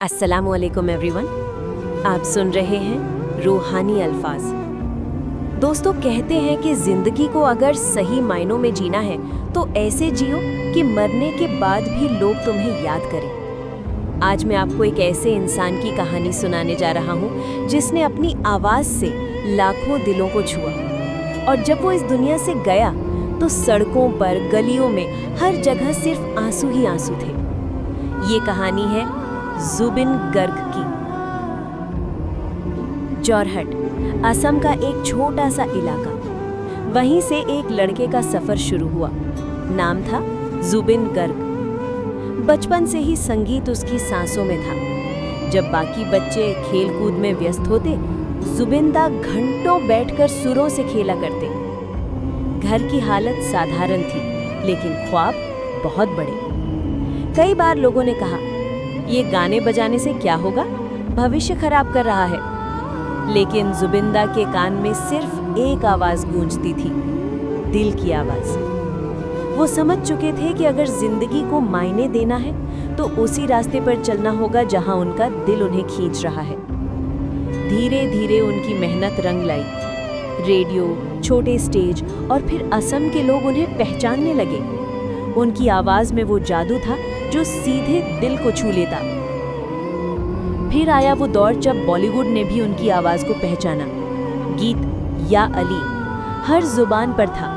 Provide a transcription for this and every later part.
अस्सलामुअलैकुम एवरीवन, आप सुन रहे हैं रूहानी अल्फाज। दोस्तों, कहते हैं कि जिंदगी को अगर सही मायनों में जीना है तो ऐसे जियो कि मरने के बाद भी लोग तुम्हें याद करें। आज मैं आपको एक ऐसे इंसान की कहानी सुनाने जा रहा हूँ जिसने अपनी आवाज़ से लाखों दिलों को छुआ, और जब वो इस दुनिया से गया तो सड़कों पर, गलियों में, हर जगह सिर्फ आंसू ही आंसू थे। ये कहानी है जुबिन गर्ग की। जोरहट, असम का एक छोटा सा इलाका। वहीं से एक लड़के का सफर शुरू हुआ। नाम था जुबिन गर्ग। बचपन से ही संगीत उसकी सांसों में था। जब बाकी बच्चे खेल कूद में व्यस्त होते, जुबिंदा घंटों बैठकर सुरों से खेला करते। घर की हालत साधारण थी, लेकिन ख्वाब बहुत बड़े। कई बार लोगों ने कहा, ये गाने बजाने से क्या होगा, भविष्य खराब कर रहा है। लेकिन जुबिंदा के कान में सिर्फ एक आवाज गूंजती थी, दिल की आवाज। वो समझ चुके थे कि अगर जिंदगी को मायने देना है तो उसी रास्ते पर चलना होगा जहां उनका दिल उन्हें खींच रहा है। धीरे धीरे उनकी मेहनत रंग लाई। रेडियो, छोटे स्टेज और फिर असम के लोग उन्हें पहचानने लगे। उनकी आवाज में वो जादू था जो सीधे दिल को छू लेता। फिर आया वो दौर जब बॉलीवुड ने भी उनकी आवाज को पहचाना। गीत या अली हर जुबान पर था।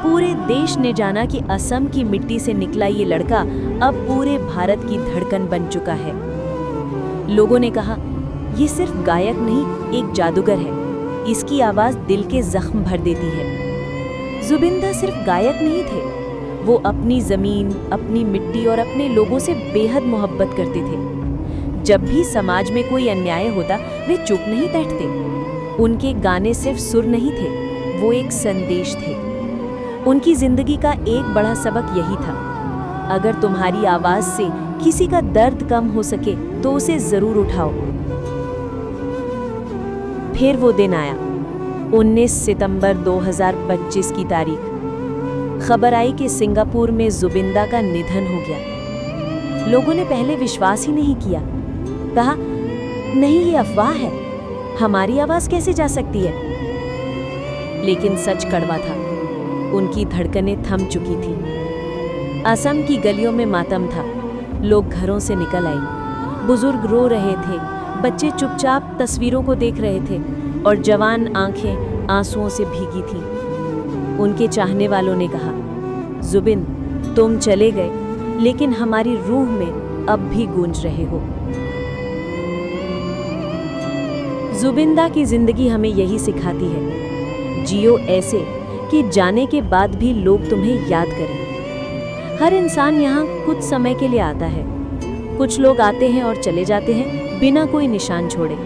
पूरे देश ने जाना कि असम की मिट्टी से निकला ये लड़का अब पूरे भारत की धड़कन बन चुका है। लोगों ने कहा, ये सिर्फ गायक नहीं, एक जादूगर है। इसकी आवाज दिल के जख्म भर देती है। जुबिंदा सिर्फ गायक नहीं थे, वो अपनी जमीन, अपनी मिट्टी और अपने लोगों से बेहद मोहब्बत करते थे। जब भी समाज में कोई अन्याय होता, वे चुप नहीं बैठते। उनके गाने सिर्फ सुर नहीं थे, वो एक संदेश थे। उनकी जिंदगी का एक बड़ा सबक यही था, अगर तुम्हारी आवाज से किसी का दर्द कम हो सके तो उसे जरूर उठाओ। फिर वो दिन आया, 19 सितंबर 2025 की तारीख। खबर आई कि सिंगापुर में जुबिंदा का निधन हो गया। लोगों ने पहले विश्वास ही नहीं किया। कहा, नहीं, ये अफवाह है, हमारी आवाज कैसे जा सकती है। लेकिन सच कड़वा था। उनकी धड़कनें थम चुकी थी। असम की गलियों में मातम था। लोग घरों से निकल आए। बुजुर्ग रो रहे थे, बच्चे चुपचाप तस्वीरों को देख रहे थे और जवान आंखें आंसुओं से भीगी थीं। उनके चाहने वालों ने कहा, जुबिन, तुम चले गए, लेकिन हमारी रूह में अब भी गूंज रहे हो। जुबिंदा की जिंदगी हमें यही सिखाती है, जियो ऐसे कि जाने के बाद भी लोग तुम्हें याद करें। हर इंसान यहाँ कुछ समय के लिए आता है। कुछ लोग आते हैं और चले जाते हैं बिना कोई निशान छोड़े।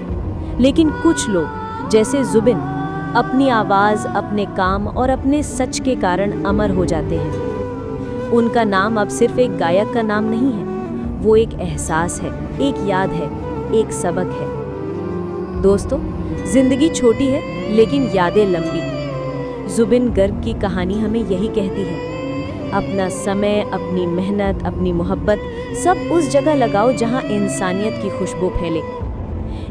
लेकिन कुछ लोग, जैसे जुबिन, अपनी आवाज, अपने काम और अपने सच के कारण अमर हो जाते हैं। उनका नाम अब सिर्फ एक गायक का नाम नहीं है, वो एक एहसास है, एक याद है, एक सबक है। दोस्तों, जिंदगी छोटी है लेकिन यादें लंबी। जुबिन गर्ग की कहानी हमें यही कहती है, अपना समय, अपनी मेहनत, अपनी मोहब्बत सब उस जगह लगाओ जहां इंसानियत की खुशबू फैले।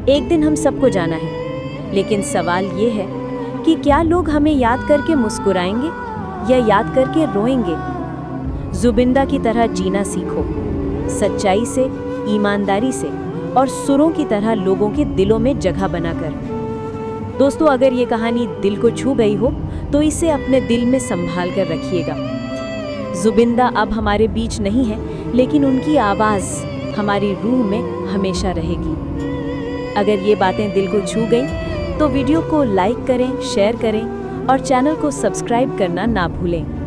एक दिन हम सबको जाना है, लेकिन सवाल ये है कि क्या लोग हमें याद करके मुस्कुराएंगे या याद करके रोएंगे। जुबिंदा की तरह जीना सीखो, सच्चाई से, ईमानदारी से और सुरों की तरह लोगों के दिलों में जगह बनाकर। दोस्तों, अगर ये कहानी दिल को छू गई हो तो इसे अपने दिल में संभाल कर रखिएगा। जुबिंदा अब हमारे बीच नहीं है, लेकिन उनकी आवाज़ हमारी रूह में हमेशा रहेगी। अगर ये बातें दिल को छू गई तो वीडियो को लाइक करें, शेयर करें और चैनल को सब्सक्राइब करना ना भूलें।